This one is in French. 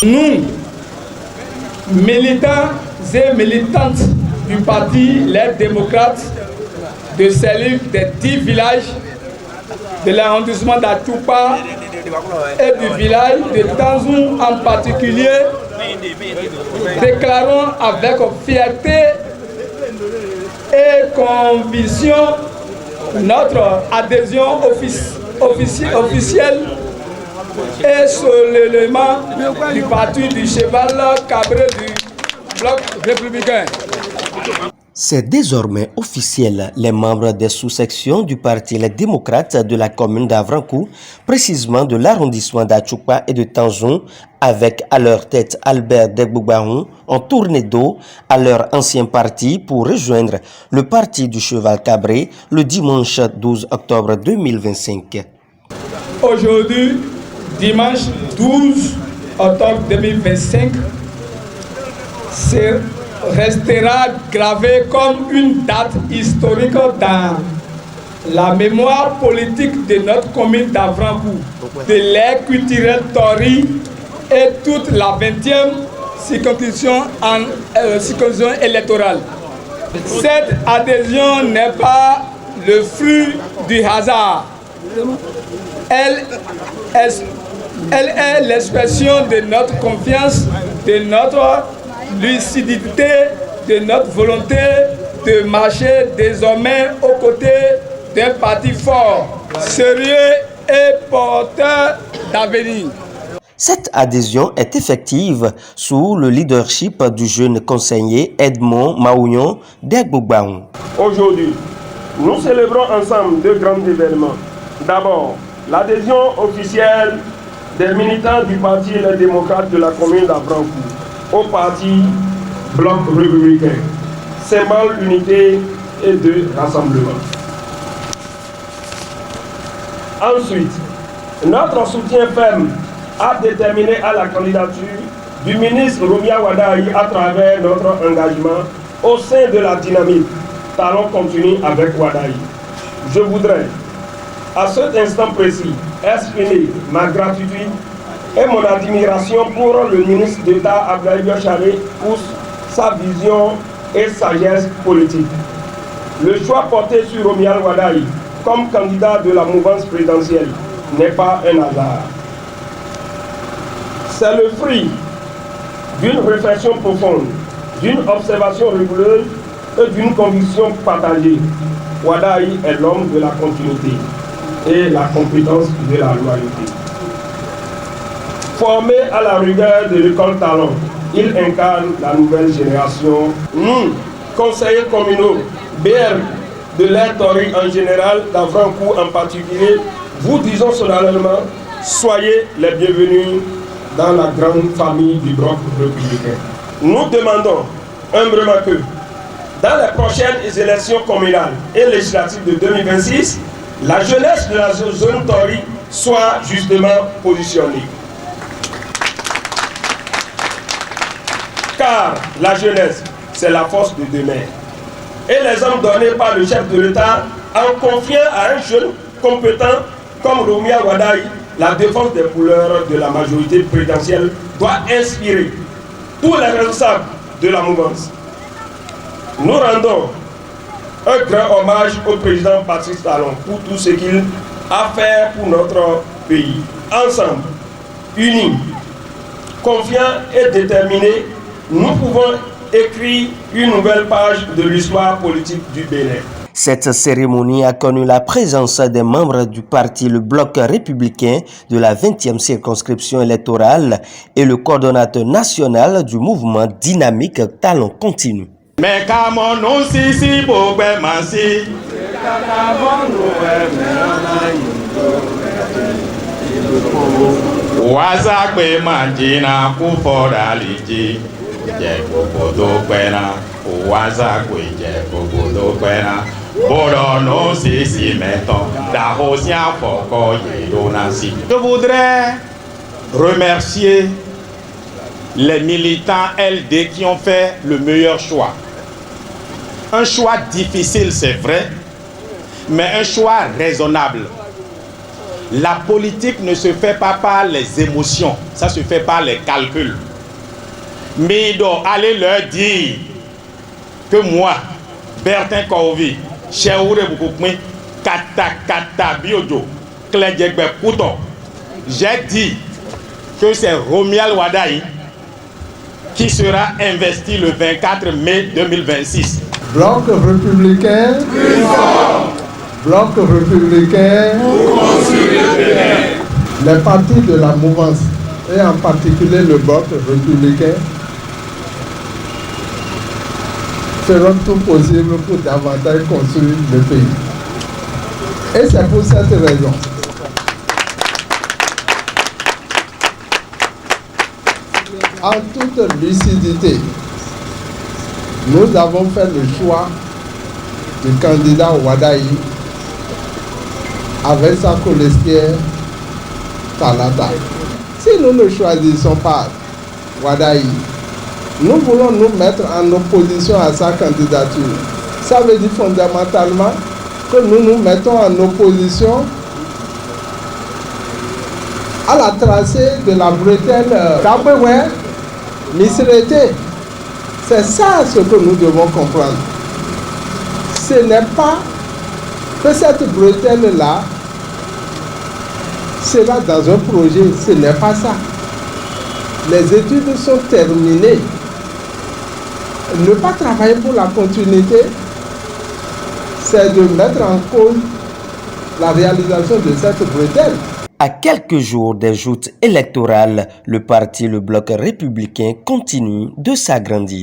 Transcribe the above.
Nous, militants et militantes du parti Les Démocrates de cellule des 10 villages de l'arrondissement d'Achupa et du village de Tanzou en particulier, déclarons avec fierté et conviction notre adhésion officielle et solennellement du parti du cheval cabré du bloc républicain. C'est désormais officiel. Les membres des sous-sections du Parti Les Démocrates de la commune d'Avrankou, précisément de l'arrondissement d'Achupa et de Tanzou, avec à leur tête Albert Degboubahoun, ont tourné dos à leur ancien parti pour rejoindre le Parti du Cheval Cabré le dimanche 12 octobre 2025. Aujourd'hui, dimanche 12 octobre 2025, restera gravé comme une date historique dans la mémoire politique de notre commune d'Avrankou, de l'ère culturelle Tori et toute la 20e circonscription électorale. Cette adhésion n'est pas le fruit du hasard. Elle est l'expression de notre confiance, de notre lucidité, de notre volonté de marcher désormais aux côtés d'un parti fort, sérieux et porteur d'avenir. Cette adhésion est effective sous le leadership du jeune conseiller Edmond Maounion Degboubahoun. Aujourd'hui, nous célébrons ensemble deux grands événements. D'abord, l'adhésion officielle des militants du Parti Les Démocrates de la commune d'Avrankou au Parti Bloc Républicain, symbole d'unité et de rassemblement. Ensuite, notre soutien ferme a déterminé à la candidature du ministre Rumia Wadaï à travers notre engagement au sein de la dynamique Talon continu avec Wadaï. Je voudrais, à cet instant précis, exprimer ma gratitude et mon admiration pour le ministre d'État Abdoulaye Biochare pour sa vision et sagesse politique. Le choix porté sur Rumia Wadaï comme candidat de la mouvance présidentielle n'est pas un hasard. C'est le fruit d'une réflexion profonde, d'une observation rigoureuse et d'une conviction partagée. Wadaï est l'homme de la continuité et la compétence de la loyauté. Formé à la rigueur de l'école Talon, il incarne la nouvelle génération. Nous, conseillers communaux, BR de l'ère Tori en général, d'Avrankou en particulier, vous disons solennellement, soyez les bienvenus dans la grande famille du bloc républicain. Nous demandons humblement que, dans les prochaines élections communales et législatives de 2026, la jeunesse de la zone Tori soit justement positionnée. Car la jeunesse, c'est la force de demain. Et les hommes donnés par le chef de l'État en confiant à un jeune compétent comme Rumia Wadaï, la défense des couleurs de la majorité présidentielle doit inspirer tous les responsables de la mouvance. Nous rendons un grand hommage au président Patrice Talon pour tout ce qu'il a fait pour notre pays. Ensemble, unis, confiants et déterminés, nous pouvons écrire une nouvelle page de l'histoire politique du Bénin. Cette cérémonie a connu la présence des membres du parti Le Bloc Républicain de la 20e circonscription électorale et le coordonnateur national du mouvement dynamique Talon continu. Je voudrais remercier les militants LD qui ont fait le meilleur choix. Un choix difficile, c'est vrai, mais un choix raisonnable. La politique ne se fait pas par les émotions, ça se fait par les calculs. Mais donc, allez leur dire que moi, Bertin Korovi, Cheoure Boukoukmi, Kata Biojo, Kledjegbe Kouton, j'ai dit que c'est Romuald Wadaï qui sera investi le 24 mai 2026. Bloc républicain, bloc républicain, les partis de la mouvance, et en particulier le bloc républicain, feront tout possible pour davantage construire le pays. Et c'est pour cette raison en toute lucidité, nous avons fait le choix du candidat Wadaï avec sa colistière Talata. Si nous ne choisissons pas Wadaï, nous voulons nous mettre en opposition à sa candidature. Ça veut dire fondamentalement que nous nous mettons en opposition à la tracée de la bretelle Kaboué Misrete. C'est ça ce que nous devons comprendre. Ce n'est pas que cette bretelle-là sera dans un projet, ce n'est pas ça. Les études sont terminées. Ne pas travailler pour la continuité, c'est de mettre en cause la réalisation de cette bretelle. À quelques jours des joutes électorales, le parti Le Bloc républicain continue de s'agrandir.